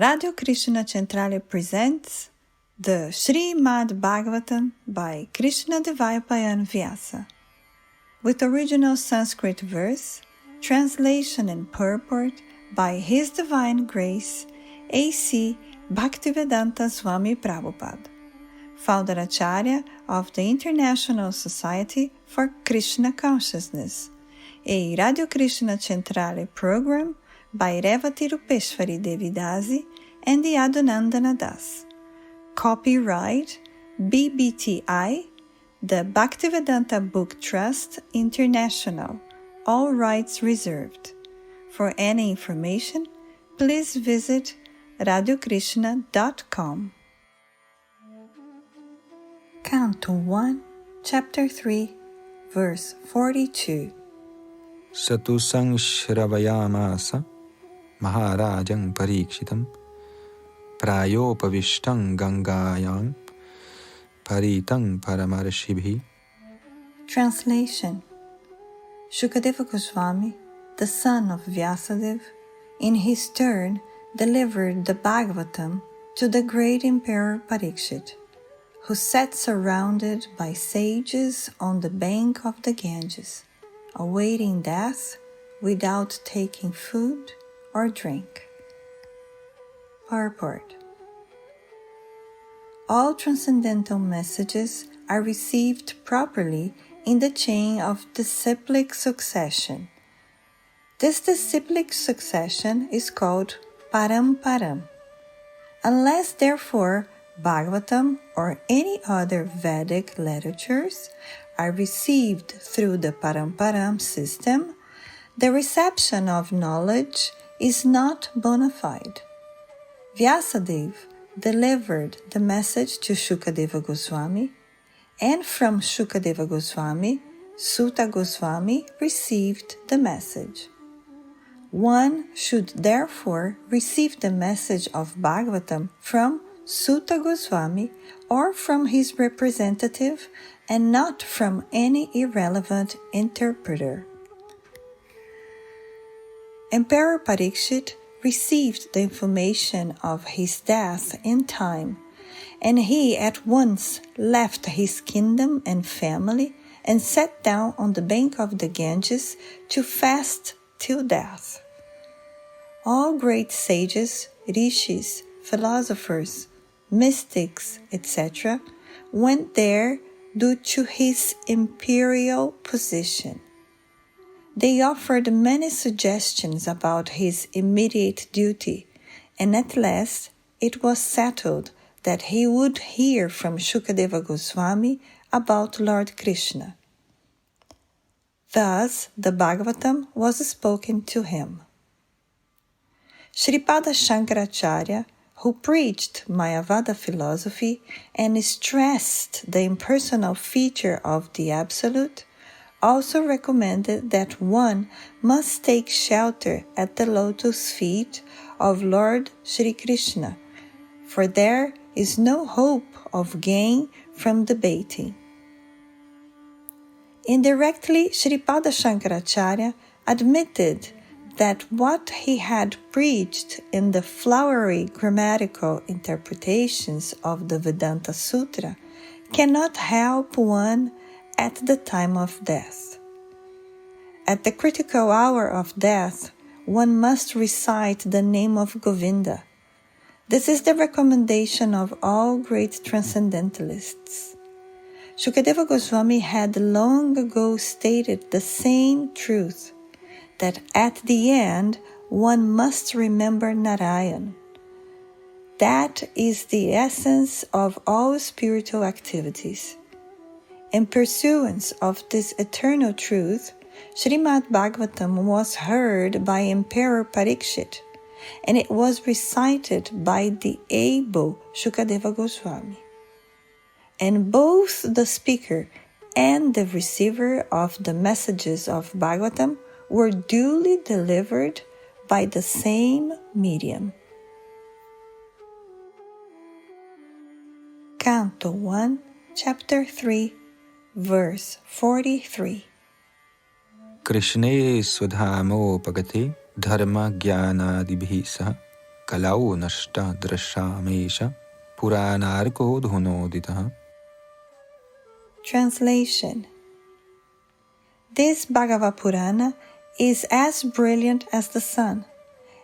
Radio Krishna Centrale presents the Srimad Bhagavatam by Krishna Dvaipayana Vyasa, with original Sanskrit verse, translation and purport by His Divine Grace, A.C. Bhaktivedanta Swami Prabhupada, Founder-Acarya of the International Society for Krishna Consciousness, a Radio Krishna Centrale program by Revati Rupeswari Devi Dasi and the Yadunandana Das. Copyright BBTI, the Bhaktivedanta Book Trust International, all rights reserved. For any information, please visit radiokrishna.com. Canto 1, Chapter 3, Verse 42. Satu Shravayamasa Maharajang Parikshitam Prayopavishtam Gangayam Paritang Paramarshibi. Translation. Shukadeva Goswami, the son of Vyasadeva, in his turn delivered the Bhagavatam to the great Emperor Parikshit, who sat surrounded by sages on the bank of the Ganges, awaiting death without taking food or drink. Purport. All transcendental messages are received properly in the chain of disciplic succession. This disciplic succession is called Paramparam. Unless, therefore, Bhagavatam or any other Vedic literatures are received through the Paramparam system, the reception of knowledge is not bona fide. Vyasadeva delivered the message to Shukadeva Goswami, and from Shukadeva Goswami, Suta Goswami received the message. One should therefore receive the message of Bhagavatam from Suta Goswami or from his representative and not from any irrelevant interpreter. Emperor Parikshit received the information of his death in time, and he at once left his kingdom and family and sat down on the bank of the Ganges to fast till death. All great sages, rishis, philosophers, mystics, etc., went there due to his imperial position. They offered many suggestions about his immediate duty, and at last it was settled that he would hear from Shukadeva Goswami about Lord Krishna. Thus the Bhagavatam was spoken to him. Sripada Shankaracharya, who preached Mayavada philosophy and stressed the impersonal feature of the Absolute, also recommended that one must take shelter at the lotus feet of Lord Shri Krishna, for there is no hope of gain from debating. Indirectly, Sripada Shankaracharya admitted that what he had preached in the flowery grammatical interpretations of the Vedanta Sutra cannot help one at the time of death. At the critical hour of death, one must recite the name of Govinda. This is the recommendation of all great transcendentalists. Shukadeva Goswami had long ago stated the same truth, that at the end one must remember Narayan. That is the essence of all spiritual activities. In pursuance of this eternal truth, Srimad Bhagavatam was heard by Emperor Parikshit, and it was recited by the able Shukadeva Goswami. And both the speaker and the receiver of the messages of Bhagavatam were duly delivered by the same medium. Canto 1, Chapter 3, Verse 43. Krishne Swadhamopagate Dharma Jnanadibhi Saha Kalau nashta drashamesha puranarko dhunoditaha. Translation. This Bhagavad Purana is as brilliant as the sun,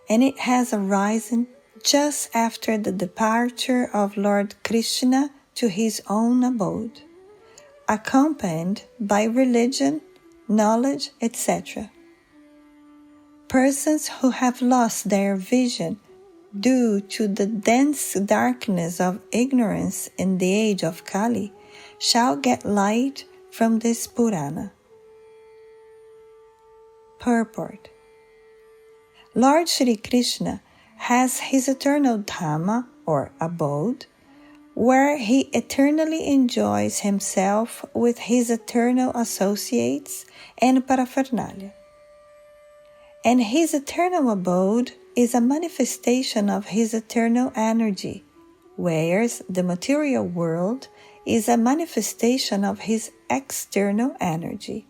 and it has arisen just after the departure of Lord Krishna to his own abode, accompanied by religion, knowledge, etc. Persons who have lost their vision due to the dense darkness of ignorance in the age of Kali shall get light from this Purana. Purport. Lord Shri Krishna has his eternal Dhamma or abode, where he eternally enjoys himself with his eternal associates and paraphernalia. And his eternal abode is a manifestation of his eternal energy, whereas the material world is a manifestation of his external energy.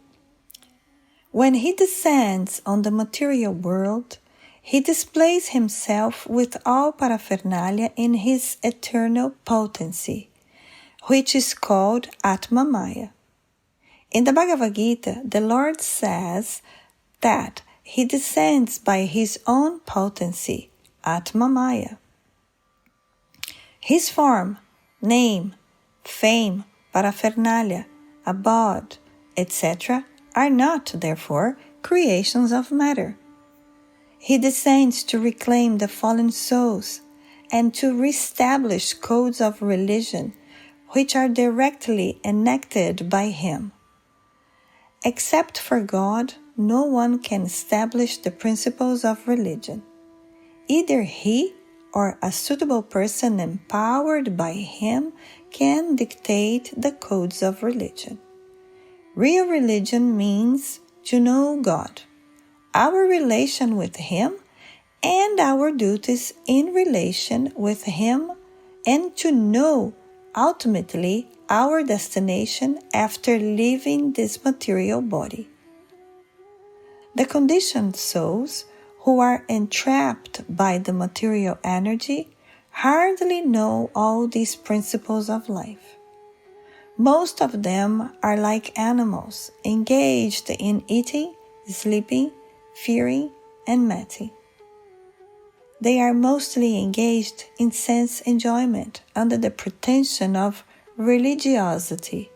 When he descends on the material world, he displays himself with all paraphernalia in his eternal potency, which is called Atmarama. In the Bhagavad Gita, the Lord says that he descends by his own potency, Atmarama. His form, name, fame, paraphernalia, abode, etc. are not, therefore, creations of matter. He descends to reclaim the fallen souls and to reestablish codes of religion which are directly enacted by him. Except for God, no one can establish the principles of religion. Either he or a suitable person empowered by him can dictate the codes of religion. Real religion means to know God, our relation with him, and our duties in relation with him, and to know ultimately our destination after leaving this material body. The conditioned souls who are entrapped by the material energy hardly know all these principles of life. Most of them are like animals engaged in eating, sleeping, fearing, and mating. They are mostly engaged in sense enjoyment under the pretension of religiosity,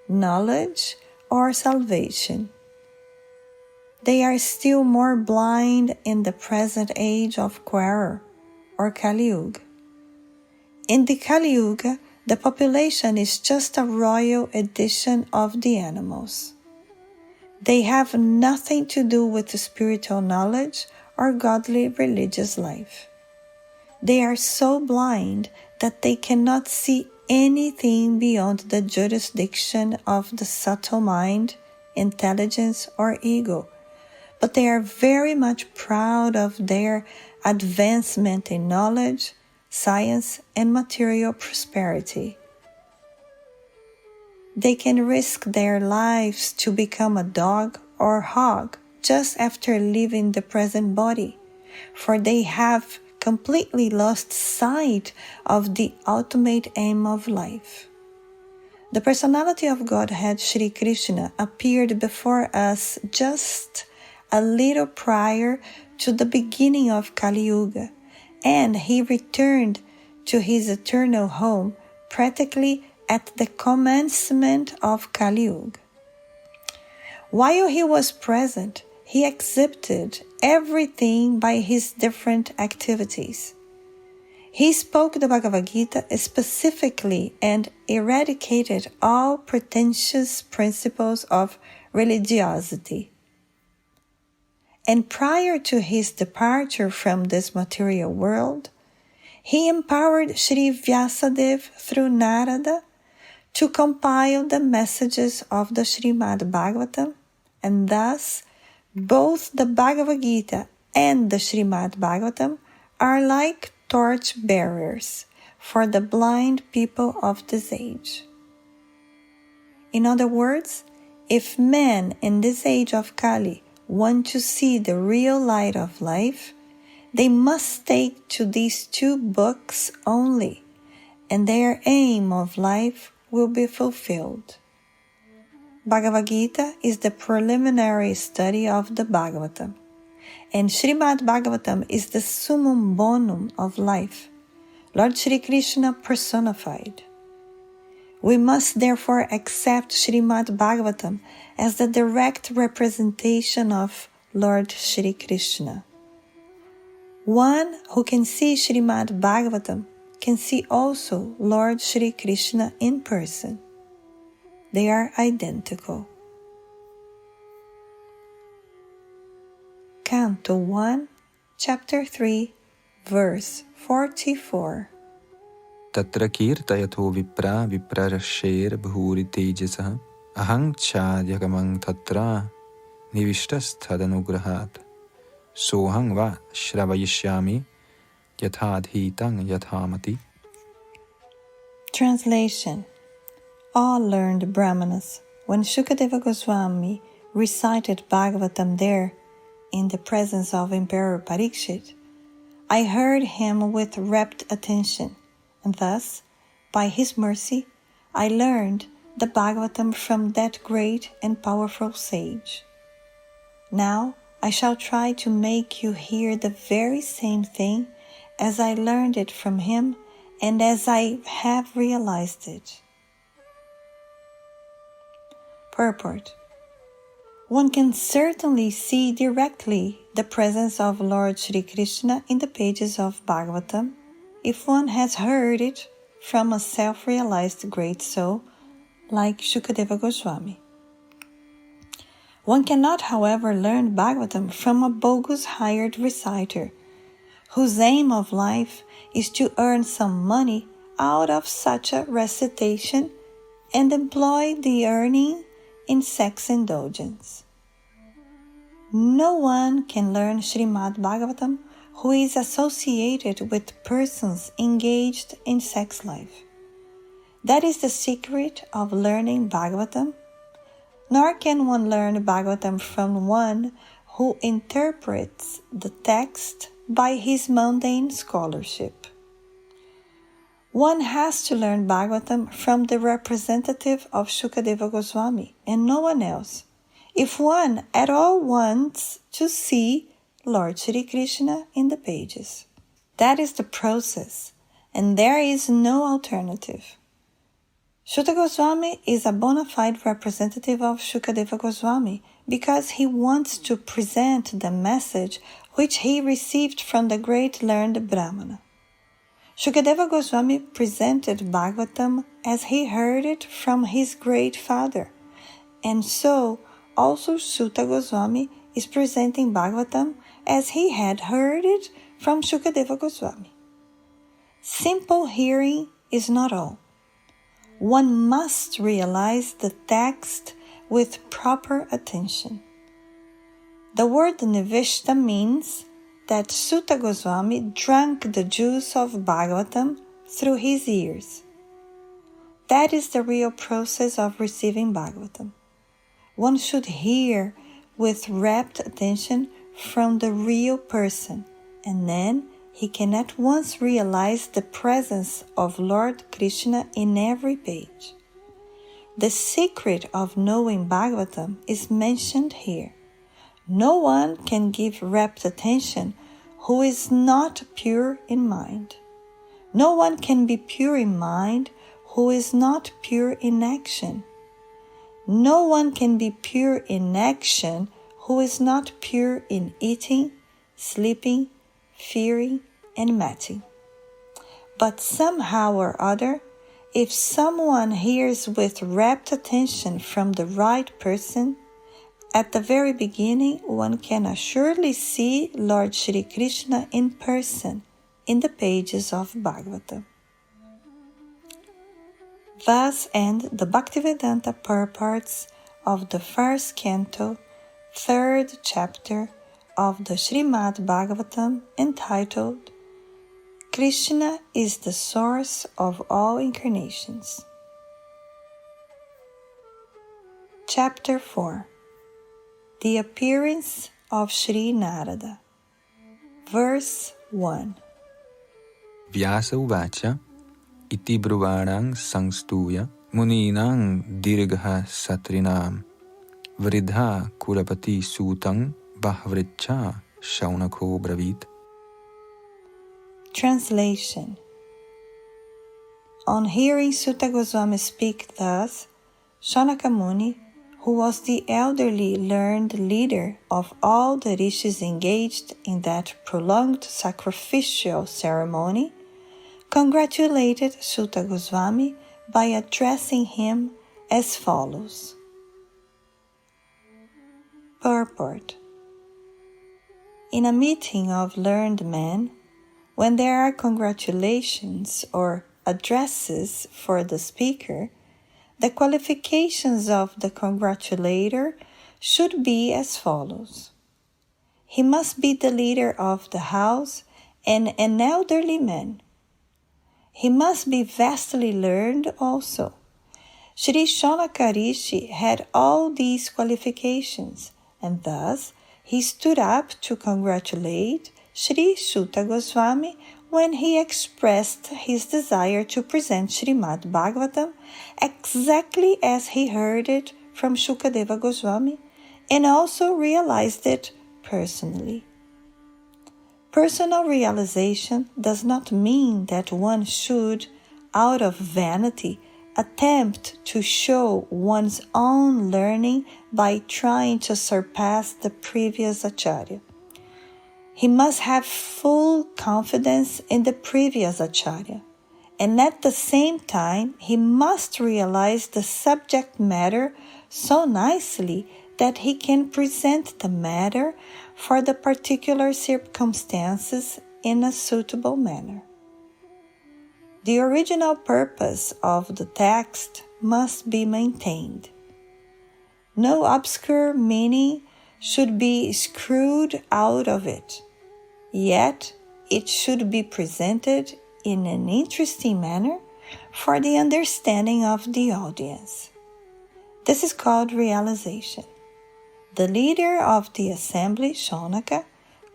knowledge, or salvation. They are still more blind in the present age of Quarrel or Kali Yuga. In the Kali Yuga, the population is just a royal edition of the animals. They have nothing to do with spiritual knowledge or godly religious life. They are so blind that they cannot see anything beyond the jurisdiction of the subtle mind, intelligence, or ego, but they are very much proud of their advancement in knowledge, science, and material prosperity. They can risk their lives to become a dog or hog just after leaving the present body, for they have completely lost sight of the ultimate aim of life. The personality of Godhead Shri Krishna appeared before us just a little prior to the beginning of Kali Yuga, and he returned to his eternal home practically at the commencement of Kali Yuga. While he was present, he exhibited everything by his different activities. He spoke the Bhagavad Gita specifically and eradicated all pretentious principles of religiosity. And prior to his departure from this material world, he empowered Sri Vyasa through Narada to compile the messages of the Srimad Bhagavatam, and thus both the Bhagavad Gita and the Srimad Bhagavatam are like torch bearers for the blind people of this age. In other words, if men in this age of Kali want to see the real light of life, They must take to these 2 books only, and their aim of life will be fulfilled. Bhagavad Gita is the preliminary study of the Bhagavatam, and Srimad Bhagavatam is the summum bonum of life, Lord Shri Krishna personified. We must therefore accept Srimad Bhagavatam as the direct representation of Lord Shri Krishna. One who can see Srimad Bhagavatam can see also Lord Shri Krishna in person. They are identical. Canto 1, Chapter 3, Verse 44. Tatra kirtayato vipra viprarasher bhuri tejasah ahang chadyakamang tatra nivishtasthadanugrahat sohang va shravayishyami yathadhitang yathamati. Translation. All learned Brahmanas, when Shukadeva Goswami recited Bhagavatam there in the presence of Emperor Parikshit, I heard him with rapt attention, and thus, by his mercy, I learned the Bhagavatam from that great and powerful sage. Now I shall try to make you hear the very same thing as I learned it from him and as I have realized it. Purport. One can certainly see directly the presence of Lord Shri Krishna in the pages of Bhagavatam if one has heard it from a self-realized great soul like Shukadeva Goswami. One cannot, however, learn Bhagavatam from a bogus hired reciter whose aim of life is to earn some money out of such a recitation and employ the earning in sex indulgence. No one can learn Srimad Bhagavatam who is associated with persons engaged in sex life. That is the secret of learning Bhagavatam. Nor can one learn Bhagavatam from one who interprets the text by his mundane scholarship. One has to learn Bhagavatam from the representative of Shukadeva Goswami and no one else, if one at all wants to see Lord Shri Krishna in the pages. That is the process, and there is no alternative. Shuta Goswami is a bona fide representative of Shukadeva Goswami because he wants to present the message which he received from the great learned Brahmana. Shukadeva Goswami presented Bhagavatam as he heard it from his great father, and so also Shuta Goswami is presenting Bhagavatam as he had heard it from Shukadeva Goswami. Simple hearing is not all. One must realize the text with proper attention. The word nivishta means that Shuta Goswami drank the juice of Bhagavatam through his ears. That is the real process of receiving Bhagavatam. One should hear with rapt attention from the real person, and then he can at once realize the presence of Lord Krishna in every page. The secret of knowing Bhagavatam is mentioned here. No one can give rapt attention who is not pure in mind. No one can be pure in mind who is not pure in action. No one can be pure in action who is not pure in eating, sleeping, fearing, and matting. But somehow or other, if someone hears with rapt attention from the right person, at the very beginning one can assuredly see Lord Shri Krishna in person in the pages of Bhagavatam. Thus end the Bhaktivedanta purports of the first canto, third chapter of the Srimad Bhagavatam, entitled Krishna is the source of all incarnations. Chapter 4. The appearance of Sri Narada. Verse 1. Vyasa uvacha iti bruvarang sangstuya muninang dirgha satrinam vridha kurapati sutang bahvricha shaunako bravit. Translation. On hearing Sutta Goswami speak thus, Shaunaka Muni, who was the elderly learned leader of all the rishis engaged in that prolonged sacrificial ceremony, congratulated Sutta Goswami by addressing him as follows. Purport. In a meeting of learned men, when there are congratulations or addresses for the speaker, the qualifications of the congratulator should be as follows. He must be the leader of the house and an elderly man. He must be vastly learned also. Shri Shaunaka Rishi had all these qualifications, and thus he stood up to congratulate Shri Sutta Goswami when he expressed his desire to present Srimad Bhagavatam exactly as he heard it from Shukadeva Goswami and also realized it personally. Personal realization does not mean that one should, out of vanity, attempt to show one's own learning by trying to surpass the previous Acharya. He must have full confidence in the previous Acharya, and at the same time he must realize the subject matter so nicely that he can present the matter for the particular circumstances in a suitable manner. The original purpose of the text must be maintained. No obscure meaning should be screwed out of it, yet it should be presented in an interesting manner for the understanding of the audience. This is called realization. The leader of the assembly, Shaunaka,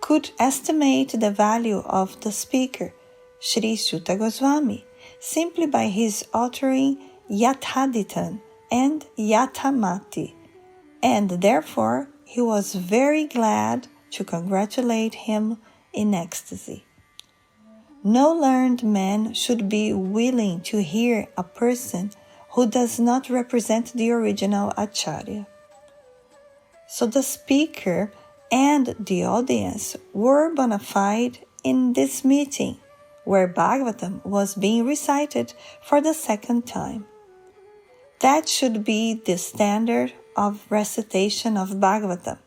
could estimate the value of the speaker, Shri Sutta Goswami, simply by his uttering Yathaditan and Yathamati, and therefore he was very glad to congratulate him in ecstasy. No learned man should be willing to hear a person who does not represent the original Acharya. So the speaker and the audience were bona fide in this meeting, where Bhagavatam was being recited for the second time. That should be the standard of recitation of Bhagavatam,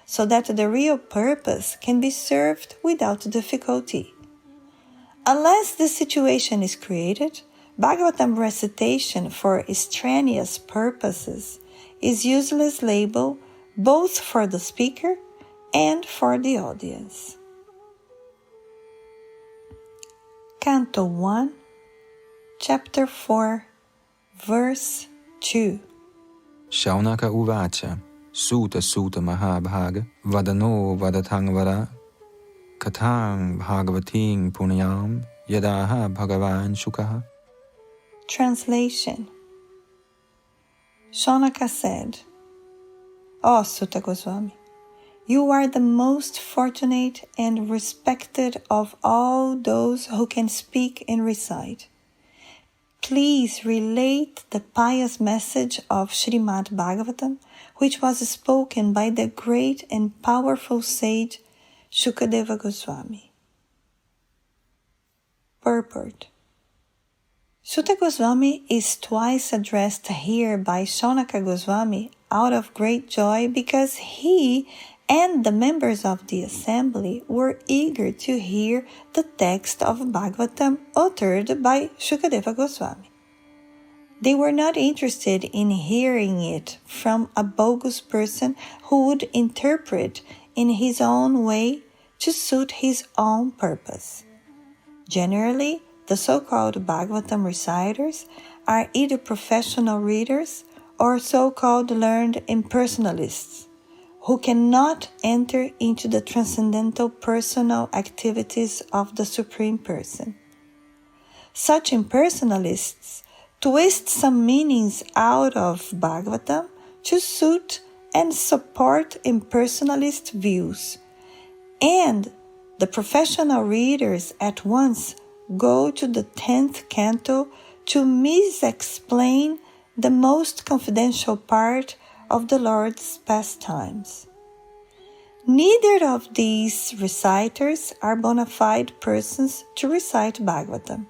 so that the real purpose can be served without difficulty. Unless this situation is created, Bhagavatam recitation for extraneous purposes is useless label both for the speaker and for the audience. Canto 1, Chapter 4, Verse 2. Shaunaka uvacha Suta Suta Mahabhaga Vadano Vadatangvara Katang Bhagavating Punyam Yadaha Bhagavan Shukaha. Translation. Shaunaka said, O Sutta Goswami, you are the most fortunate and respected of all those who can speak and recite. Please relate the pious message of Srimad Bhagavatam, which was spoken by the great and powerful sage Shukadeva Goswami. Purport. Sutta Goswami is twice addressed here by Shaunaka Goswami out of great joy because he and the members of the assembly were eager to hear the text of Bhagavatam uttered by Shukadeva Goswami. They were not interested in hearing it from a bogus person who would interpret in his own way to suit his own purpose. Generally, the so-called Bhagavatam reciters are either professional readers or so-called learned impersonalists, who cannot enter into the transcendental personal activities of the Supreme Person. Such impersonalists twist some meanings out of Bhagavatam to suit and support impersonalist views, and the professional readers at once go to the 10th canto to mis-explain the most confidential part of the Lord's pastimes. Neither of these reciters are bona fide persons to recite Bhagavatam.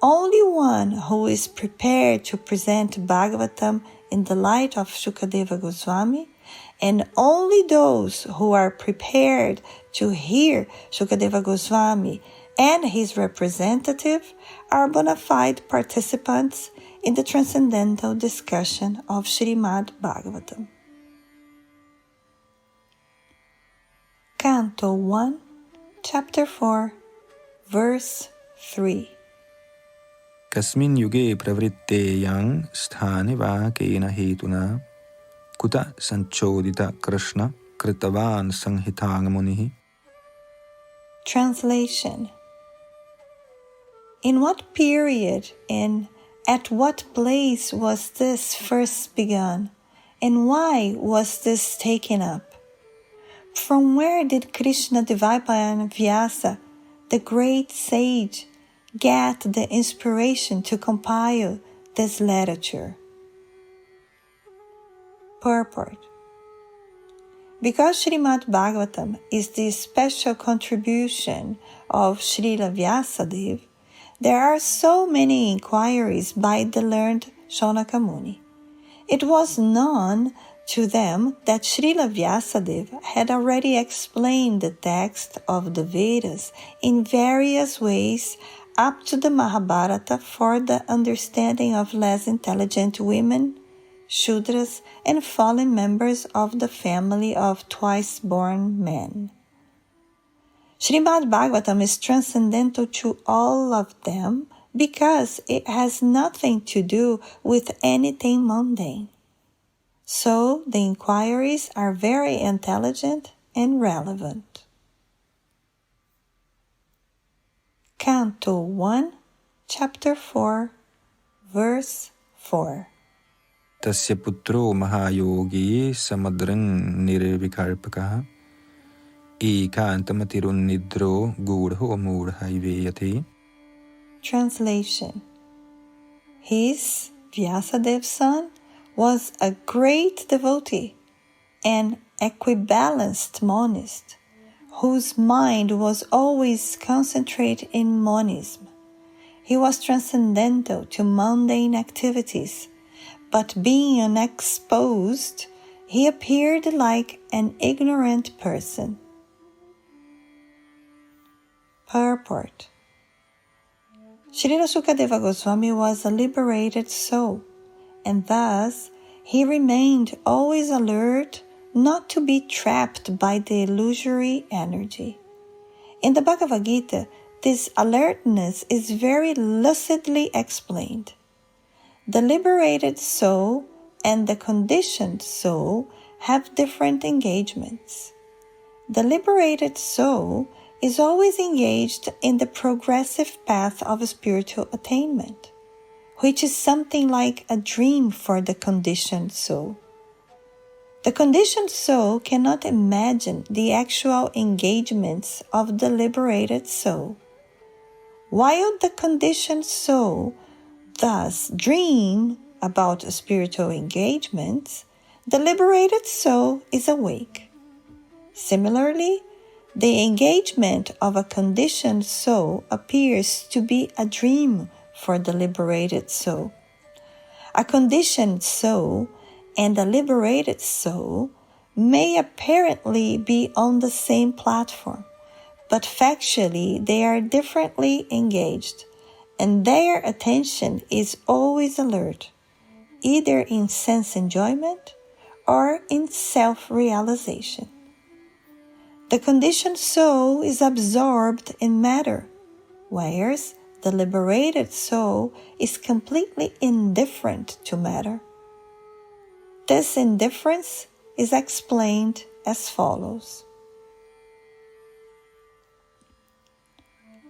Only one who is prepared to present Bhagavatam in the light of Shukadeva Goswami, and only those who are prepared to hear Shukadeva Goswami and his representative are bona fide participants in the transcendental discussion of Srimad Bhagavatam. Canto 1, Chapter 4, Verse 3. Kasmin yuge pravritte yang sthani va kena hetuna kuta sanchodita Krishna kritavan sanghitang munihi. Translation. In what period and at what place was this first begun, and why was this taken up? From where did Krishna Dvaipayana Vyasa, the great sage, get the inspiration to compile this literature? Purport. Because Srimad Bhagavatam is the special contribution of Srila Vyasadeva, there are so many inquiries by the learned Shonaka Muni. It was known to them that Srila Vyasadeva had already explained the text of the Vedas in various ways up to the Mahabharata for the understanding of less intelligent women, Shudras, and fallen members of the family of twice-born men. Srimad Bhagavatam is transcendental to all of them because it has nothing to do with anything mundane. So the inquiries are very intelligent and relevant. Canto 1, Chapter 4, Verse 4. Tasya putro mahayogi samadran nirvikarpakaha ekantamatirum nidro gudho mudhaiveyati. Translation. His, Vyasadev's son, was a great devotee, an equibalanced monist, whose mind was always concentrated in monism. He was transcendental to mundane activities, but being unexposed, he appeared like an ignorant person. Purport. Srila Shukadeva Goswami was a liberated soul, and thus he remained always alert not to be trapped by the illusory energy. In the Bhagavad Gita, this alertness is very lucidly explained. The liberated soul and the conditioned soul have different engagements. The liberated soul is always engaged in the progressive path of spiritual attainment, which is something like a dream for the conditioned soul. The conditioned soul cannot imagine the actual engagements of the liberated soul. While the conditioned soul thus dream about spiritual engagements, the liberated soul is awake. Similarly, the engagement of a conditioned soul appears to be a dream for the liberated soul. A conditioned soul and a liberated soul may apparently be on the same platform, but factually they are differently engaged, and their attention is always alert, either in sense enjoyment or in self-realization. The conditioned soul is absorbed in matter, whereas the liberated soul is completely indifferent to matter. This indifference is explained as follows.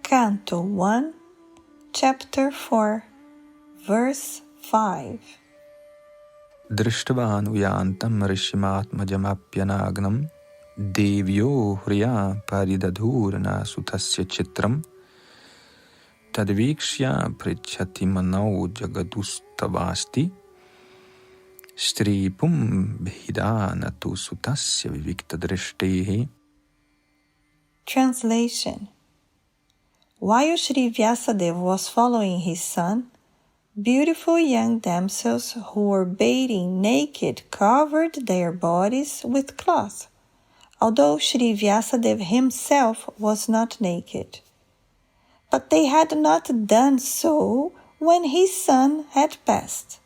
Canto 1, Chapter 4, Verse 5. Drishtavan uyantam rishimatmajamapyanagnam devyo hriya paridadhurana sutasya chitram tadvikshya prichhati manau jagadustavasti stripum bhidanatu sutasya vivikta drishtihi. Translation. While Sri Vyasadeva was following his son, beautiful young damsels who were bathing naked covered their bodies with cloth, although Sri Vyasadeva himself was not naked. But they had not done so when his son had passed.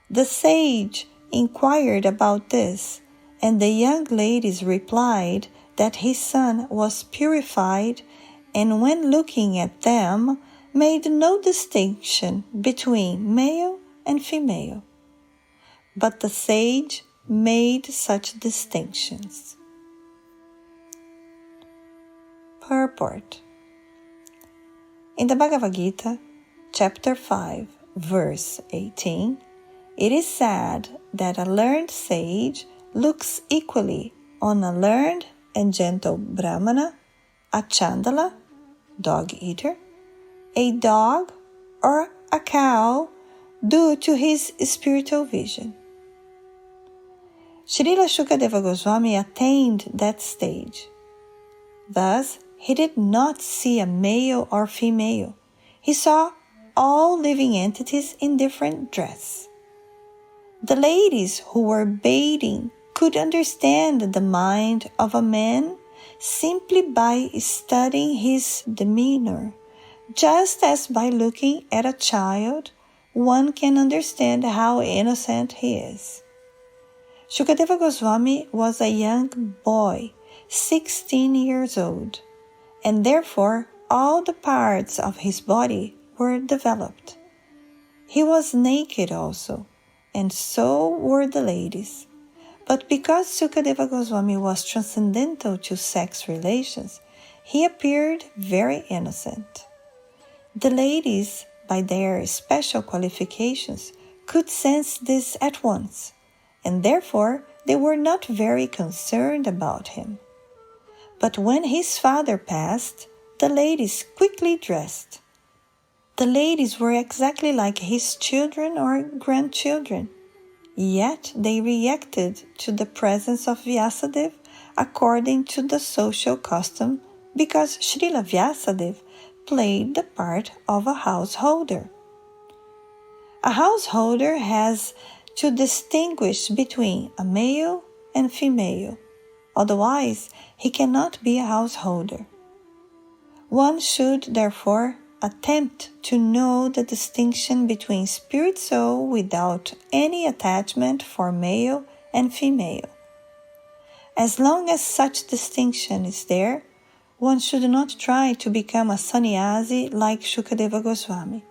The sage inquired about this, and the young ladies replied that his son was purified, and when looking at them, made no distinction between male and female. But the sage made such distinctions. Purport. In the Bhagavad Gita, chapter 5, verse 18, it is said that a learned sage looks equally on a learned and gentle Brahmana, a Chandala, dog-eater, a dog, or a cow due to his spiritual vision. Srila Shukadeva Goswami attained that stage. Thus, he did not see a male or female. He saw all living entities in different dress. The ladies who were bathing could understand the mind of a man simply by studying his demeanor, just as by looking at a child, one can understand how innocent he is. Shukadeva Goswami was a young boy, 16 years old, and therefore all the parts of his body were developed. He was naked also, and so were the ladies. But because Shukadeva Goswami was transcendental to sex relations, he appeared very innocent. The ladies, by their special qualifications, could sense this at once, and therefore they were not very concerned about him. But when his father passed, the ladies quickly dressed. The ladies were exactly like his children or grandchildren, yet they reacted to the presence of Vyasadeva according to the social custom because Srila Vyasadeva played the part of a householder. A householder has to distinguish between a male and female, otherwise he cannot be a householder. One should therefore attempt to know the distinction between spirit soul without any attachment for male and female. As long as such distinction is there, one should not try to become a sannyasi like Shukadeva Goswami.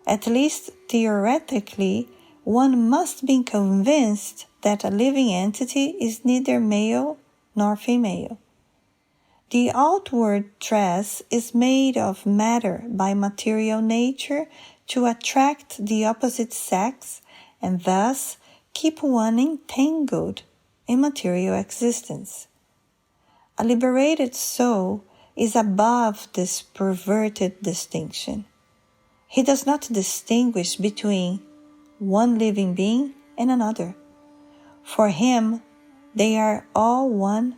At least theoretically, one must be convinced that a living entity is neither male nor female. The outward dress is made of matter by material nature to attract the opposite sex and thus keep one entangled in material existence. A liberated soul is above this perverted distinction. He does not distinguish between one living being and another. For him, they are all one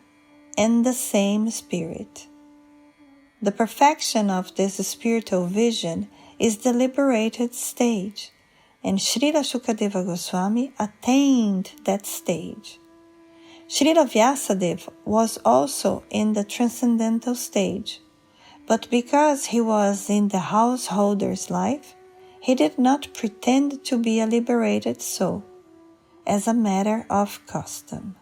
and the same spirit. The perfection of this spiritual vision is the liberated stage, and Srila Shukadeva Goswami attained that stage. Srila Vyasadeva was also in the transcendental stage, but because he was in the householder's life, he did not pretend to be a liberated soul, as a matter of custom.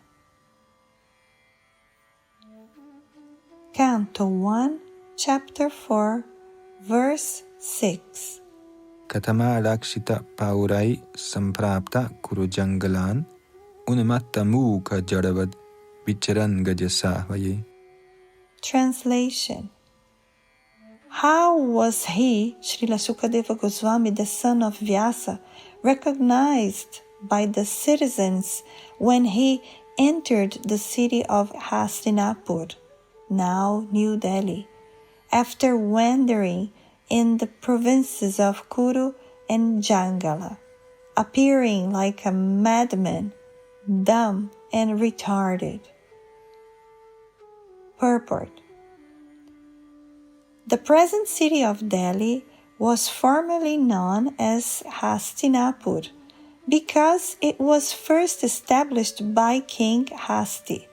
Canto 1, Chapter 4, Verse 6. Katama lakshita paurai samprapta kuru jangalan Unamatta mukha jaravad vicharan gajasahvaye. Translation. How was he, Srila Sukadeva Goswami, the son of Vyasa, recognized by the citizens when he entered the city of Hastinapur, now New Delhi, after wandering in the provinces of Kuru and Jangala, appearing like a madman, dumb and retarded? Purport. The present city of Delhi was formerly known as Hastinapur because it was first established by King Hasti.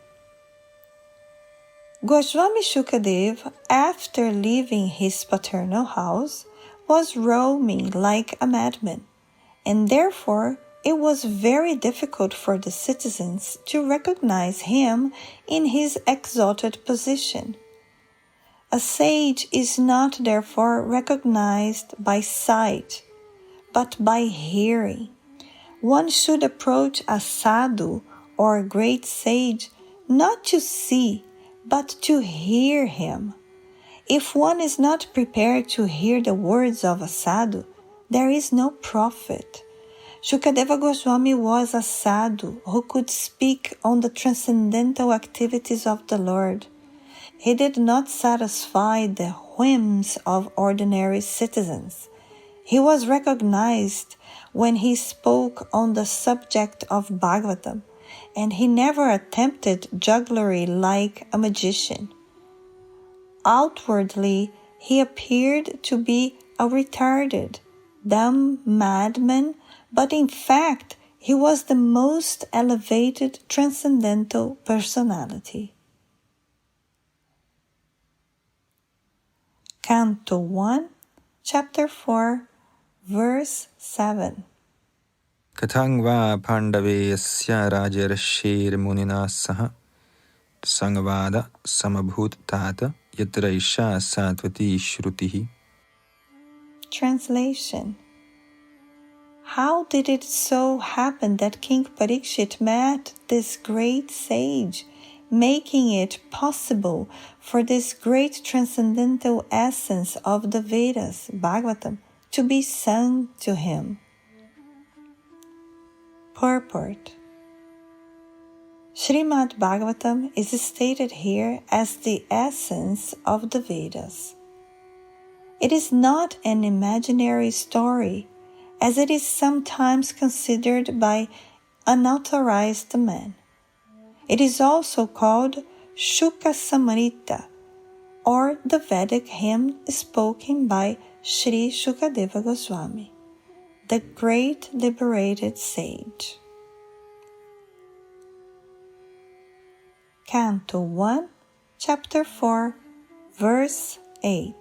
Goswami Shukadev, after leaving his paternal house, was roaming like a madman, and therefore it was very difficult for the citizens to recognize him in his exalted position. A sage is not therefore recognized by sight, but by hearing. One should approach a sadhu or a great sage not to see, but to hear him. If one is not prepared to hear the words of a sadhu, there is no profit. Shukadeva Goswami was a sadhu who could speak on the transcendental activities of the Lord. He did not satisfy the whims of ordinary citizens. He was recognized when he spoke on the subject of Bhagavatam, and he never attempted jugglery like a magician. Outwardly, he appeared to be a retarded, dumb madman, but in fact, he was the most elevated transcendental personality. Canto 1, Chapter 4, Verse 7. Katangva pandave yasya rajarashir munina saha sangvada samabhut tata yatraisha satvati shrutihi. Translation. How did it so happen that King Parikshit met this great sage, making it possible for this great transcendental essence of the Vedas, Bhagavatam, to be sung to him? Purport. Srimad Bhagavatam is stated here as the essence of the Vedas. It is not an imaginary story, as it is sometimes considered by unauthorized men. It is also called Shuka Samrita, or the Vedic hymn spoken by Sri Shukadeva Goswami, the great liberated sage. Canto 1, Chapter 4, Verse 8.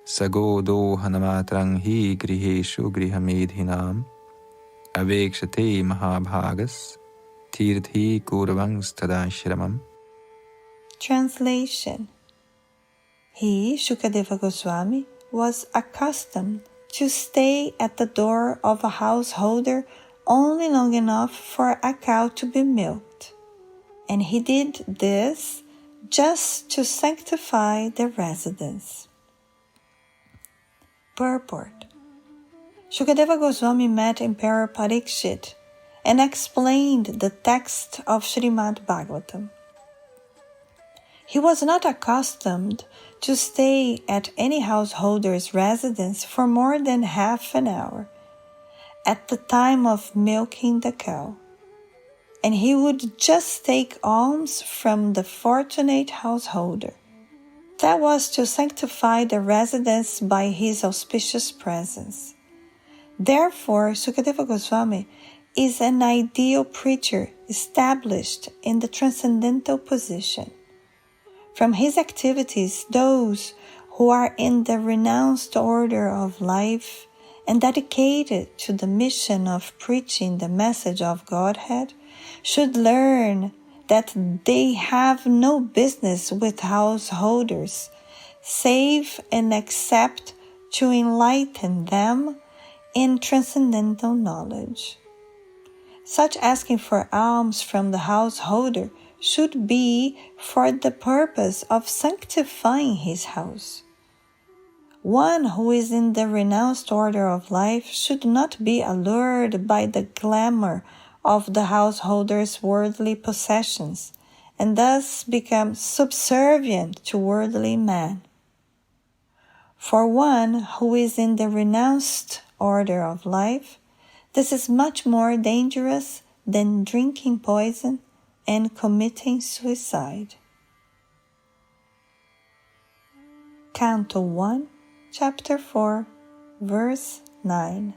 Sagodo hanamatrang hi griheshu grihamedhinam avekshate mahabhagas tirthi kurvang stadashramam. Translation. He, Shukadeva Goswami, was accustomed to stay at the door of a householder only long enough for a cow to be milked, and he did this just to sanctify the residence. Purport. Shukadeva Goswami met Emperor Parikshit and explained the text of Srimad Bhagavatam. He was not accustomed to stay at any householder's residence for more than half an hour at the time of milking the cow, and he would just take alms from the fortunate householder. That was to sanctify the residence by his auspicious presence. Therefore, Sukadeva Goswami is an ideal preacher established in the transcendental position. From his activities, those who are in the renounced order of life and dedicated to the mission of preaching the message of Godhead should learn that they have no business with householders, save and except to enlighten them in transcendental knowledge. Such asking for alms from the householder should be for the purpose of sanctifying his house. One who is in the renounced order of life should not be allured by the glamour of the householder's worldly possessions, and thus become subservient to worldly man. For one who is in the renounced order of life, this is much more dangerous than drinking poison and committing suicide. Canto 1, Chapter 4, Verse 9.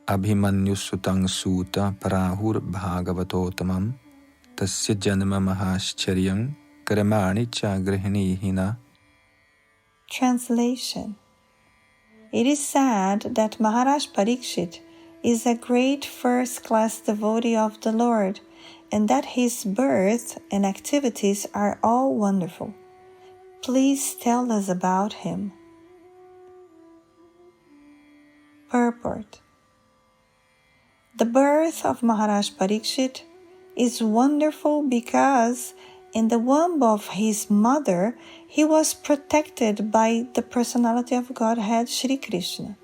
Abhimanyusutang suta parahur bhagavatotamam tasya janma mahascharyam karamani cha grihinihina. Translation. It is said that Maharaj Parikshit is a great first-class devotee of the Lord, and that his birth and activities are all wonderful. Please tell us about him. Purport. The birth of Maharaj Parikshit is wonderful because in the womb of his mother, he was protected by the personality of Godhead Shri Krishna.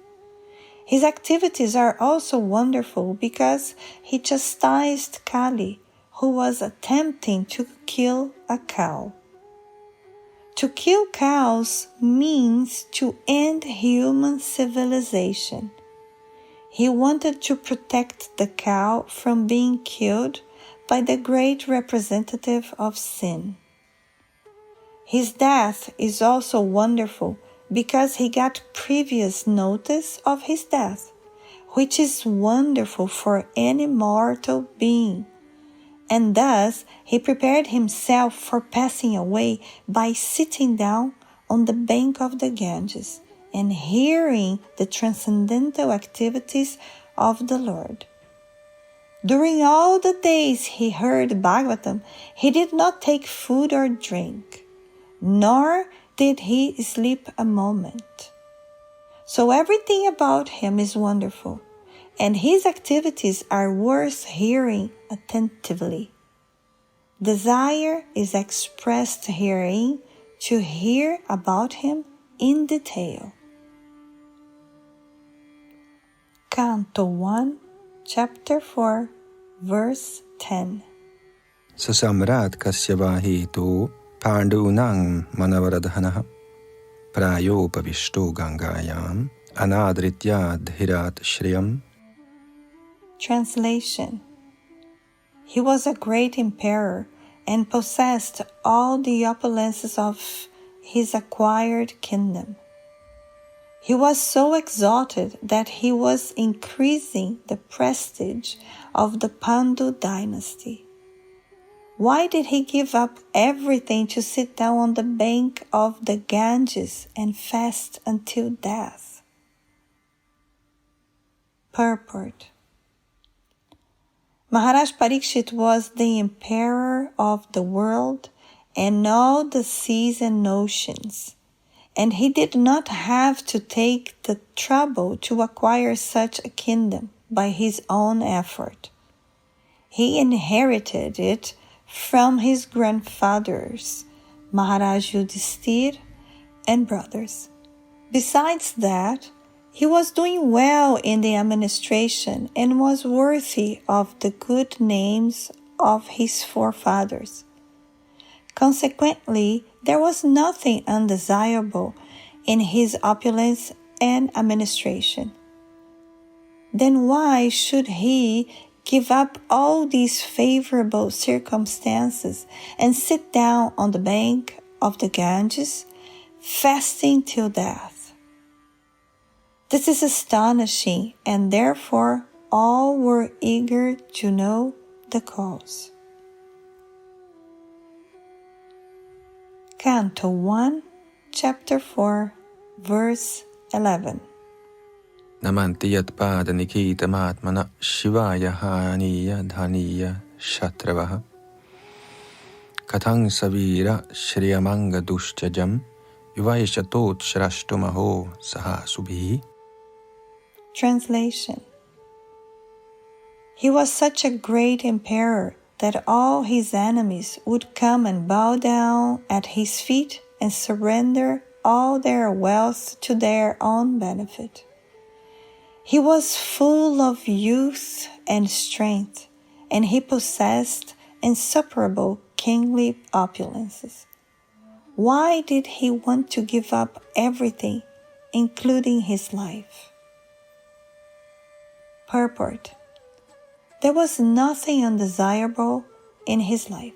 His activities are also wonderful because he chastised Kali, who was attempting to kill a cow. To kill cows means to end human civilization. He wanted to protect the cow from being killed by the great representative of sin. His death is also wonderful because he got previous notice of his death, which is wonderful for any mortal being, and thus he prepared himself for passing away by sitting down on the bank of the Ganges and hearing the transcendental activities of the Lord. During all the days he heard Bhagavatam, he did not take food or drink, nor did he sleep a moment. So everything about him is wonderful, and his activities are worth hearing attentively. Desire is expressed herein to hear about him in detail. Canto 1, Chapter 4, Verse 10. Sasamrat kasyavaheto pandunang manavaradhanaha prayopavishto gangayam anadritya dhirat shriyam. Translation. He was a great emperor and possessed all the opulences of his acquired kingdom. He was so exalted that he was increasing the prestige of the Pandu dynasty. Why did he give up everything to sit down on the bank of the Ganges and fast until death? Purport. Maharaj Parikshit was the emperor of the world and all the seas and oceans, and he did not have to take the trouble to acquire such a kingdom by his own effort. He inherited it from his grandfathers, Maharaj Yudhishthira and brothers. Besides that, he was doing well in the administration and was worthy of the good names of his forefathers. Consequently, there was nothing undesirable in his opulence and administration. Then why should he give up all these favorable circumstances and sit down on the bank of the Ganges, fasting till death? This is astonishing, and therefore all were eager to know the cause. Canto 1, Chapter 4, Verse 11. Namanti yatpada nikitam atmana shivaya haniya dhaniya shatravaha kathang savira shriyamanga dushtyajam yuvaishatot shrashtumaho saha subhi. Translation. He was such a great emperor that all his enemies would come and bow down at his feet and surrender all their wealth to their own benefit. He was full of youth and strength, and he possessed insuperable kingly opulences. Why did he want to give up everything, including his life? Purport. There was nothing undesirable in his life.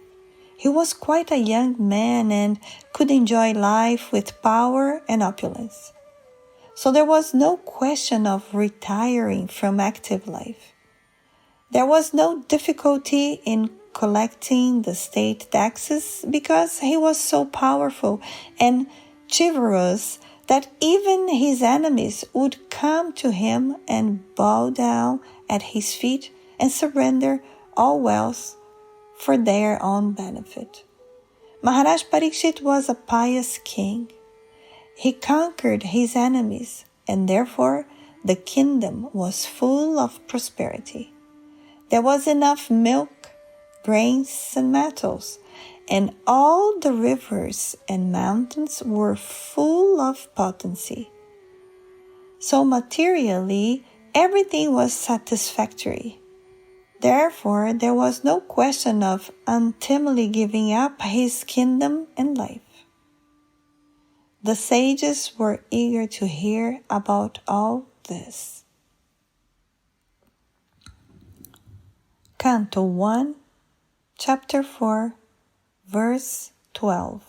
He was quite a young man and could enjoy life with power and opulence. So there was no question of retiring from active life. There was no difficulty in collecting the state taxes because he was so powerful and chivalrous that even his enemies would come to him and bow down at his feet and surrender all wealth for their own benefit. Maharaj Parikshit was a pious king. He conquered his enemies, and therefore the kingdom was full of prosperity. There was enough milk, grains, and metals, and all the rivers and mountains were full of potency. So materially, everything was satisfactory. Therefore, there was no question of untimely giving up his kingdom and life. The sages were eager to hear about all this. Canto 1, Chapter 4, Verse 12.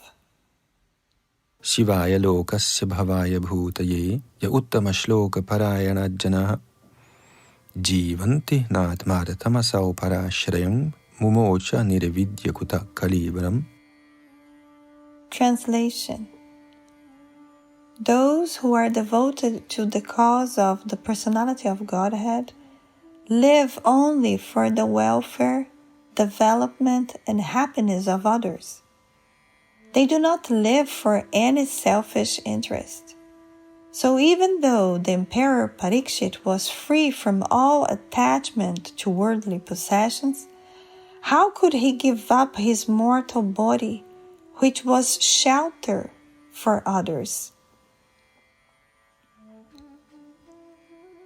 Shivaya lokasya bhavaya bhutaye ya uttama shloka parayana janaha jivanti natmada tamasau parashrayam mumocha nirvidya kuta kalivaram. Translation. Those who are devoted to the cause of the personality of Godhead live only for the welfare, development, and happiness of others. They do not live for any selfish interest. So even though the Emperor Parikshit was free from all attachment to worldly possessions, how could he give up his mortal body, which was shelter for others?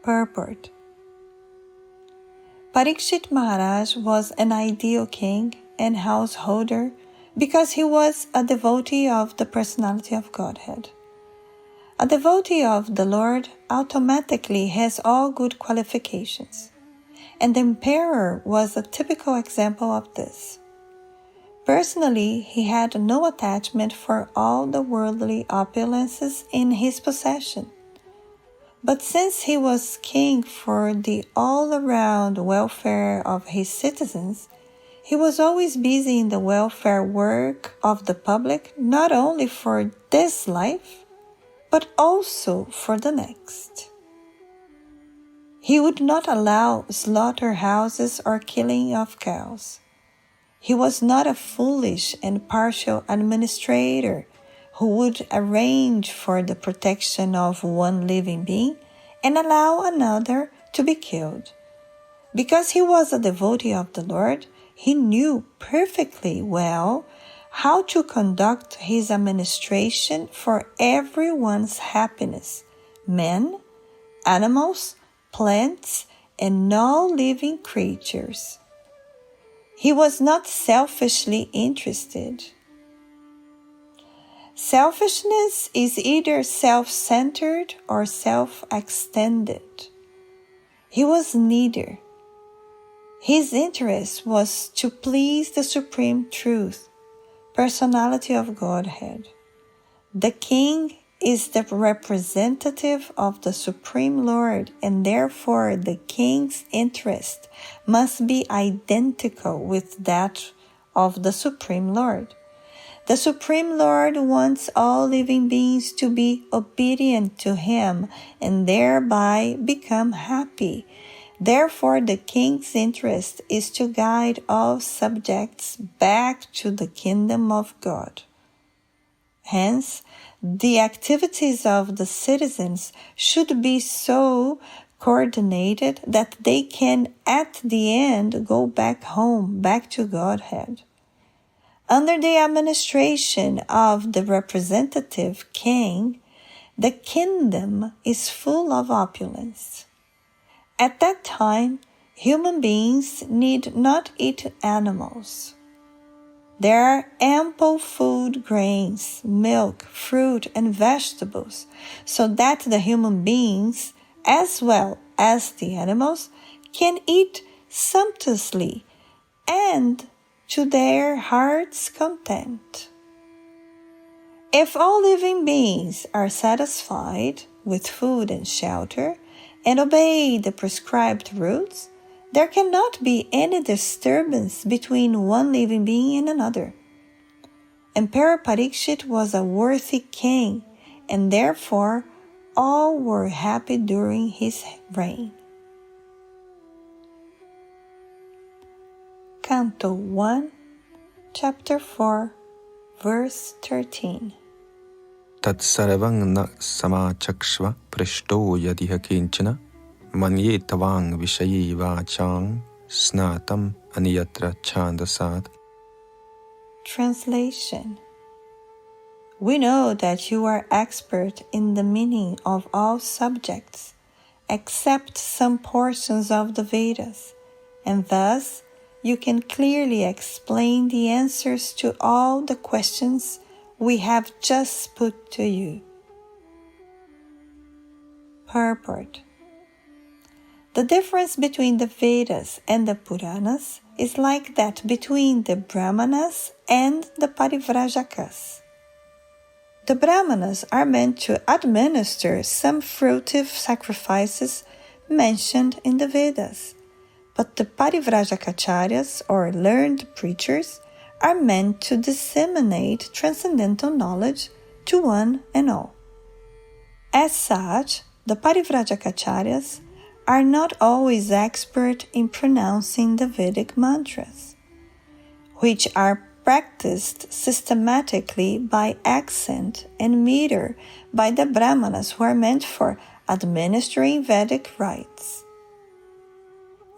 Purport. Parikshit Maharaj was an ideal king and householder because he was a devotee of the personality of Godhead. A devotee of the Lord automatically has all good qualifications, and the emperor was a typical example of this. Personally, he had no attachment for all the worldly opulences in his possession. But since he was king for the all-around welfare of his citizens, he was always busy in the welfare work of the public, not only for this life, but also for the next. He would not allow slaughterhouses or killing of cows. He was not a foolish and partial administrator who would arrange for the protection of one living being and allow another to be killed. Because he was a devotee of the Lord, he knew perfectly well how to conduct his administration for everyone's happiness, men, animals, plants, and all living creatures. He was not selfishly interested. Selfishness is either self-centered or self-extended. He was neither. His interest was to please the Supreme Truth, personality of Godhead. The king is the representative of the Supreme Lord, and therefore the king's interest must be identical with that of the Supreme Lord. The Supreme Lord wants all living beings to be obedient to him and thereby become happy. Therefore, the king's interest is to guide all subjects back to the kingdom of God. Hence, the activities of the citizens should be so coordinated that they can at the end go back home, back to Godhead. Under the administration of the representative king, the kingdom is full of opulence. At that time, human beings need not eat animals. There are ample food, grains, milk, fruit, and vegetables, so that the human beings, as well as the animals, can eat sumptuously and to their heart's content. If all living beings are satisfied with food and shelter and obey the prescribed routes, there cannot be any disturbance between one living being and another. Emperor Parikshit was a worthy king, and therefore all were happy during his reign. Canto 1, Chapter 4, Verse 13. Tat sarvang na samachakshva prishto yadiha kinchana manye tavang vishayi vachang snatam aniyatra chandasad. Translation. We know that you are expert in the meaning of all subjects, except some portions of the Vedas, and thus you can clearly explain the answers to all the questions we have just put to you. Purport. The difference between the Vedas and the Puranas is like that between the Brahmanas and the Parivrajaka's. The Brahmanas are meant to administer some fruitive sacrifices mentioned in the Vedas, but the Parivrajakacharyas, or learned preachers, are meant to disseminate transcendental knowledge to one and all. As such, the Parivrajakacharyas are not always expert in pronouncing the Vedic mantras, which are practiced systematically by accent and meter by the Brahmanas, who are meant for administering Vedic rites.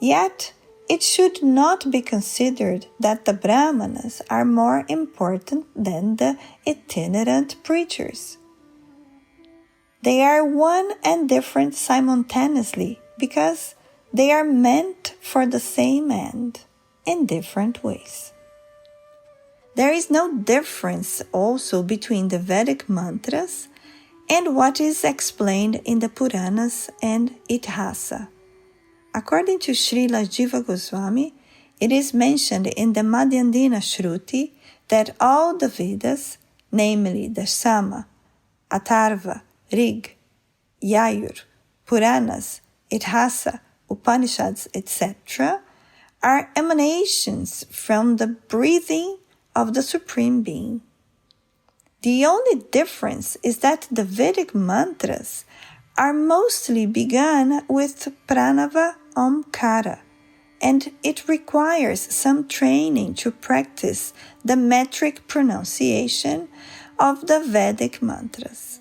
Yet, it should not be considered that the Brahmanas are more important than the itinerant preachers. They are one and different simultaneously because they are meant for the same end in different ways. There is no difference also between the Vedic mantras and what is explained in the Puranas and Itihasa. According to Srila Jiva Goswami, it is mentioned in the Madhyandina Shruti that all the Vedas, namely the Sama, Atharva, Rig, Yajur, Puranas, Itihasa, Upanishads, etc., are emanations from the breathing of the Supreme Being. The only difference is that the Vedic mantras are mostly begun with Pranava Omkara, and it requires some training to practice the metric pronunciation of the Vedic mantras.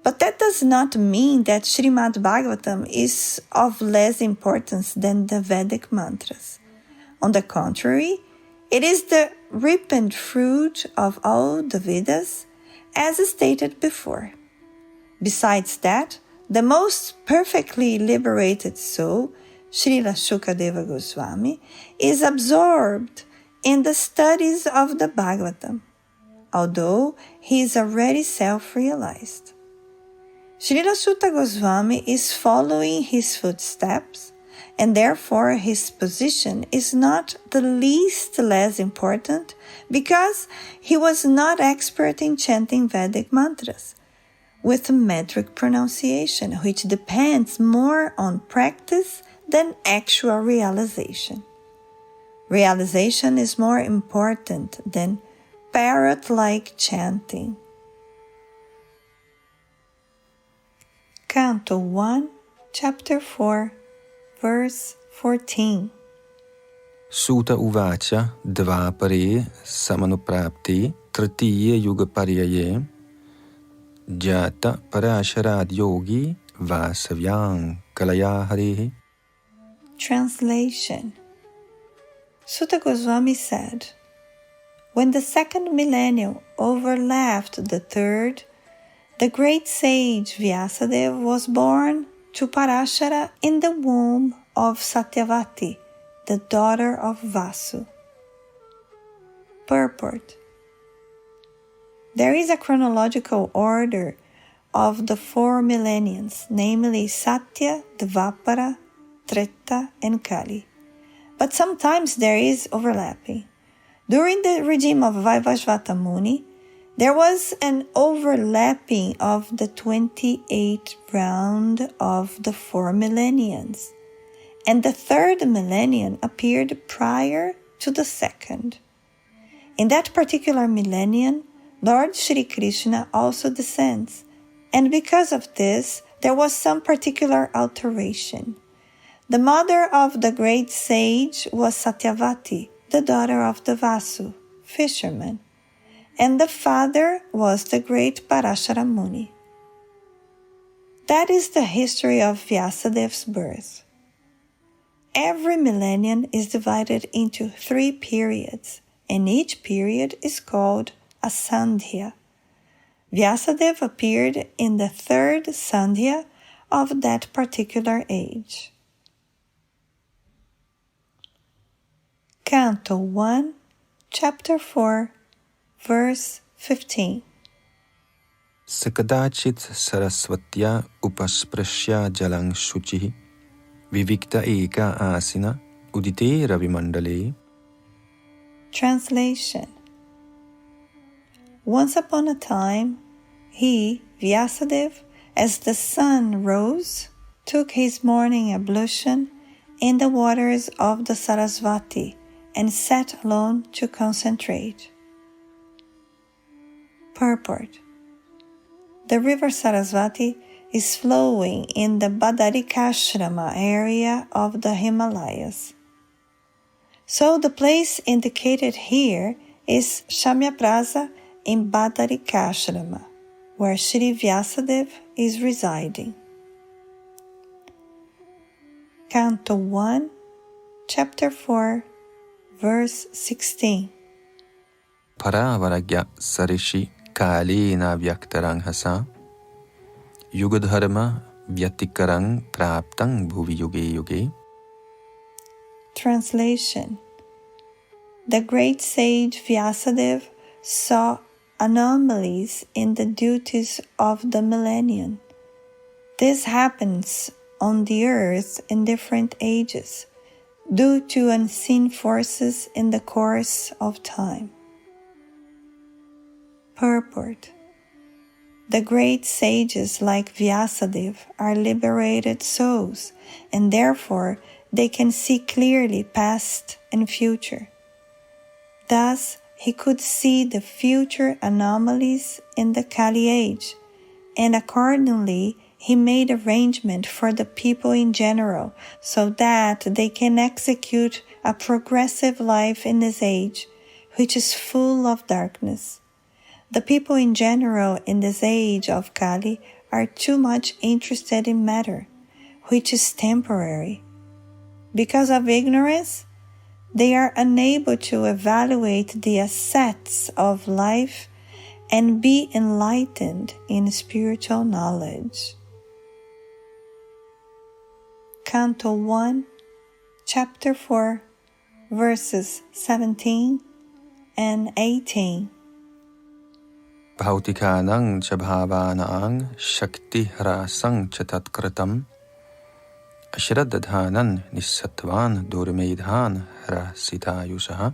But that does not mean that Srimad Bhagavatam is of less importance than the Vedic mantras. On the contrary, it is the ripened fruit of all the Vedas, as stated before. Besides that, the most perfectly liberated soul, Srila Shukadeva Goswami, is absorbed in the studies of the Bhagavatam, although he is already self-realized. Srila Sutta Goswami is following his footsteps, and therefore his position is not the least less important because he was not expert in chanting Vedic mantras with metric pronunciation, which depends more on practice than actual realization. Realization is more important than parrot-like chanting. Canto 1, Chapter 4, Verse 14. Suta uvacha dvapare samanuprapti tritiya yuga paryaye jata parasharad yogi vasavyang kalaya harihi. Translation. Sutta Goswami said, when the second millennium overlapped the third, the great sage Vyasadeva was born to Parashara in the womb of Satyavati, the daughter of Vasu. Purport. There is a chronological order of the 4 millenniums, namely Satya, Dvapara, Treta, and Kali. But sometimes there is overlapping. During the regime of Vaivasvata Muni, there was an overlapping of the 28th round of the 4 millenniums, and the 3rd millennium appeared prior to the 2nd. In that particular millennium, Lord Shri Krishna also descends, and because of this, there was some particular alteration. The mother of the great sage was Satyavati, the daughter of the Vasu, fisherman, and the father was the great Parashara Muni. That is the history of Vyasadev's birth. Every millennium is divided into 3 periods, and each period is called a Sandhya. Vyasadeva appeared in the 3rd Sandhya of that particular age. Canto 1, Chapter 4, Verse 15. Sakadachit sarasvatya upasprashya jalang shuchihi vivikta eka asina udite ravimandale. Translation. Once upon a time, he, Vyasadeva, as the sun rose, took his morning ablution in the waters of the Sarasvati and sat alone to concentrate. Purport. The river Sarasvati is flowing in the Badarikashrama area of the Himalayas. So the place indicated here is Shamyaprasa in Badarikashrama, where Shri Vyasadeva is residing. Canto 1, Chapter 4, Verse 16. Paravaragya sarishi kalena vyaktarang hasa yugadharma vyatikarang praptang bhuvi yuge yuge. Translation. The great sage Vyasadeva saw anomalies in the duties of the millennium. This happens on the earth in different ages, due to unseen forces in the course of time. Purport. The great sages like Vyasadeva are liberated souls, and therefore they can see clearly past and future. Thus, he could see the future anomalies in the Kali age, and accordingly he made arrangement for the people in general so that they can execute a progressive life in this age, which is full of darkness. The people in general in this age of Kali are too much interested in matter, which is temporary. Because of ignorance, they are unable to evaluate the assets of life and be enlightened in spiritual knowledge. Canto 1, Chapter 4, Verses 17 and 18. Bhautikanang cha bhavanang shakti hrasang cha tatkratam ashradadhanan nisatvan durmedhan hrasitayusaha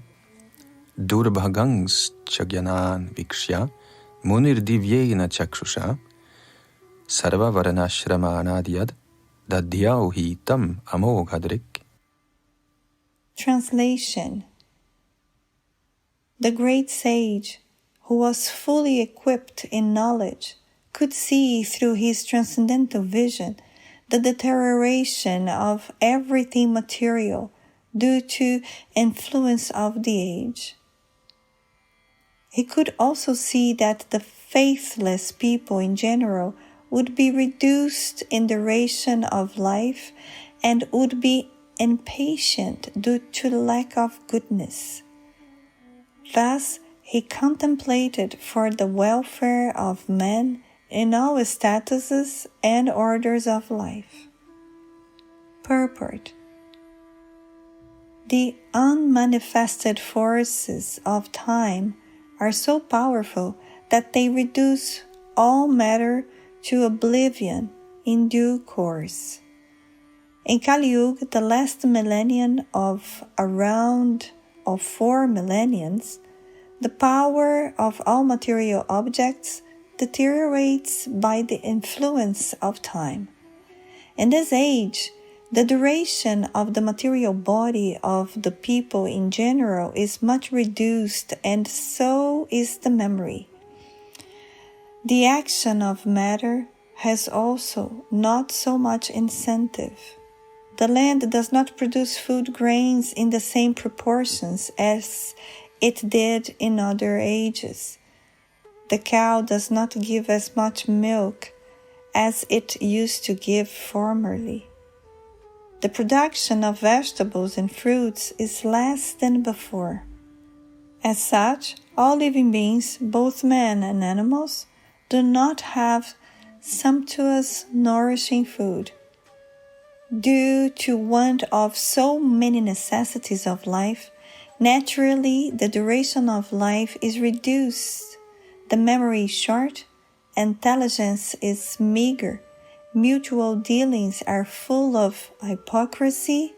durbhagangs cha gyanan vikshya munirdivyena chakshusha sarva varanashramanadiyad dadhyau hitam amoghadrik. Translation. The great sage, who was fully equipped in knowledge, could see through his transcendental vision the deterioration of everything material due to influence of the age. He could also see that the faithless people in general would be reduced in duration of life and would be impatient due to lack of goodness. Thus, he contemplated for the welfare of men in all statuses and orders of life. Purport. The unmanifested forces of time are so powerful that they reduce all matter to oblivion in due course. In Kali Yuga, the last millennium of around 4 millenniums, the power of all material objects deteriorates by the influence of time. In this age, the duration of the material body of the people in general is much reduced, and so is the memory. The action of matter has also not so much incentive. The land does not produce food grains in the same proportions as it did in other ages. The cow does not give as much milk as it used to give formerly. The production of vegetables and fruits is less than before. As such, all living beings, both men and animals, do not have sumptuous, nourishing food. Due to want of so many necessities of life, naturally the duration of life is reduced, the memory is short, intelligence is meager, mutual dealings are full of hypocrisy,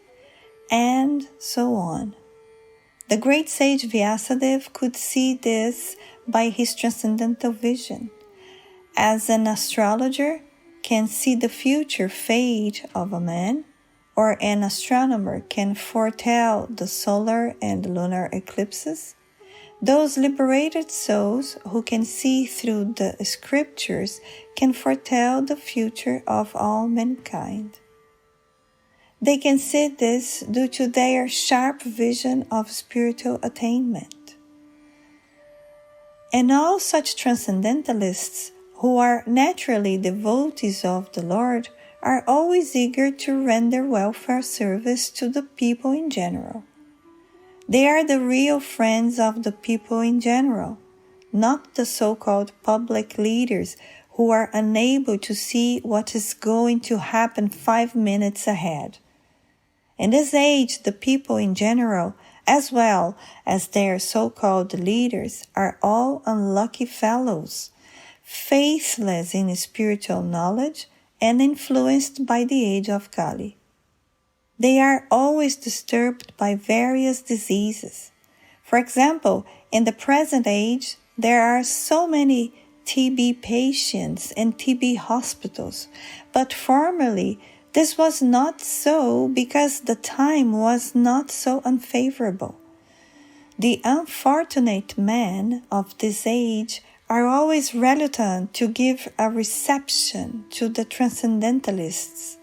and so on. The great sage Vyasa could see this by his transcendental vision. As an astrologer can see the future fate of a man, or an astronomer can foretell the solar and lunar eclipses, those liberated souls who can see through the scriptures can foretell the future of all mankind. They can see this due to their sharp vision of spiritual attainment. And all such transcendentalists who are naturally devotees of the Lord are always eager to render welfare service to the people in general. They are the real friends of the people in general, not the so-called public leaders who are unable to see what is going to happen 5 minutes ahead. In this age, the people in general, as well as their so-called leaders, are all unlucky fellows, faithless in spiritual knowledge and influenced by the age of Kali. They are always disturbed by various diseases. For example, in the present age, there are so many TB patients in TB hospitals, but formerly this was not so because the time was not so unfavorable. The unfortunate men of this age are always reluctant to give a reception to the transcendentalists,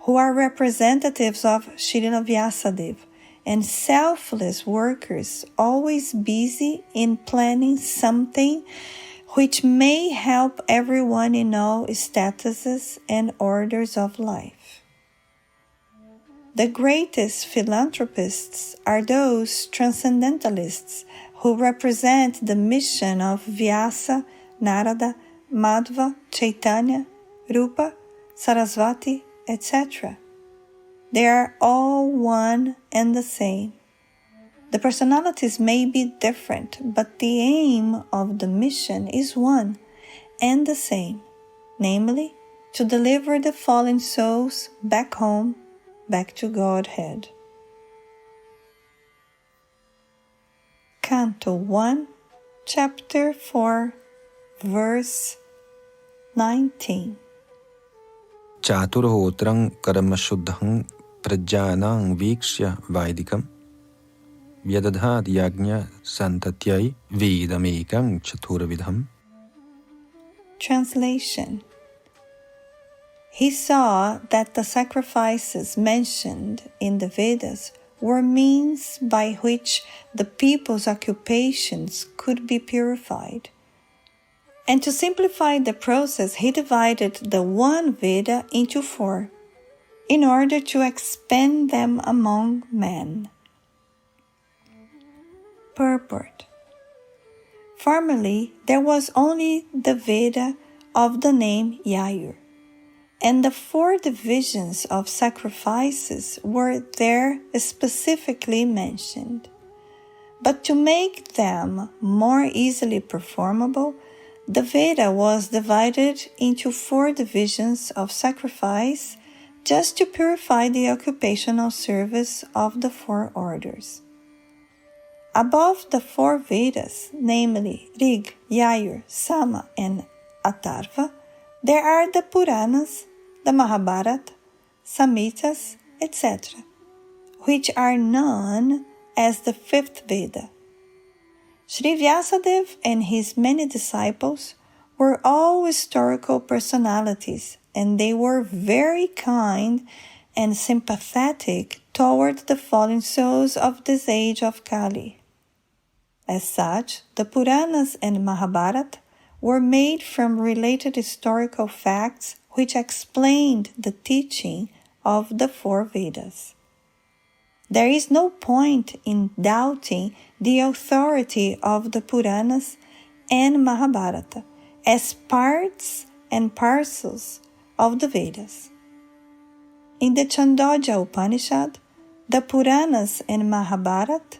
who are representatives of Srila Vyasa and selfless workers always busy in planning something which may help everyone in all statuses and orders of life. The greatest philanthropists are those transcendentalists who represent the mission of Vyasa, Narada, Madhva, Chaitanya, Rupa, Sarasvati, etc. They are all one and the same. The personalities may be different, but the aim of the mission is one and the same, namely, to deliver the fallen souls back home, back to Godhead. Canto 1, Chapter 4, Verse 19. Chaturhotrang karma shuddhang prajyanang vikshya vaidikam vyadadhat yajna santatyai vidamekam chaturvidham. Translation. He saw that the sacrifices mentioned in the Vedas were means by which the people's occupations could be purified. And to simplify the process, he divided the one Veda into 4, in order to expand them among men. Purport. Formerly, there was only the Veda of the name Yayur, and the 4 divisions of sacrifices were there specifically mentioned. But to make them more easily performable, the Veda was divided into 4 divisions of sacrifice just to purify the occupational service of the 4 orders. Above the 4 Vedas, namely Rig, Yayur, Sama, and Atharva, there are the Puranas, the Mahabharata, Samhitas, etc., which are known as the 5th Veda. Sri Vyasadeva and his many disciples were all historical personalities, and they were very kind and sympathetic toward the fallen souls of this age of Kali. As such, the Puranas and Mahabharata were made from related historical facts which explained the teaching of the 4 Vedas. There is no point in doubting the authority of the Puranas and Mahabharata as parts and parcels of the Vedas. In the Chandogya Upanishad, the Puranas and Mahabharata,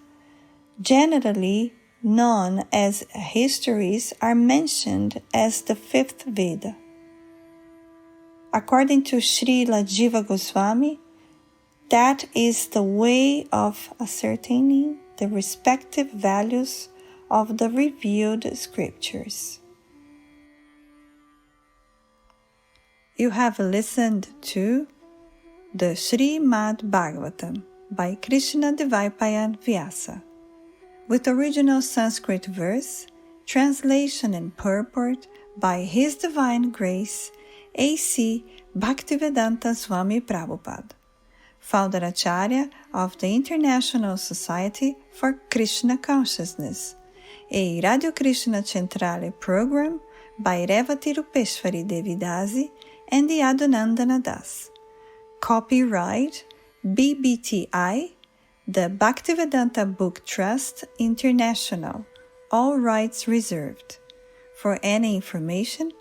generally known as histories, are mentioned as the 5th Veda. According to Srila Jiva Goswami, that is the way of ascertaining the respective values of the revealed scriptures. You have listened to the Srimad Bhagavatam by Krishna Dvaipayana Vyasa, with original Sanskrit verse, translation and purport by His Divine Grace, A.C. Bhaktivedanta Swami Prabhupada, Founder-Acarya of the International Society for Krishna Consciousness, a Radio Krishna Centrale program by Revati Rupeswari Devi Dasi and the Yadunandana Das. Copyright BBTI, the Bhaktivedanta Book Trust International, all rights reserved. For any information,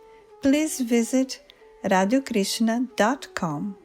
please visit radiokrishna.com.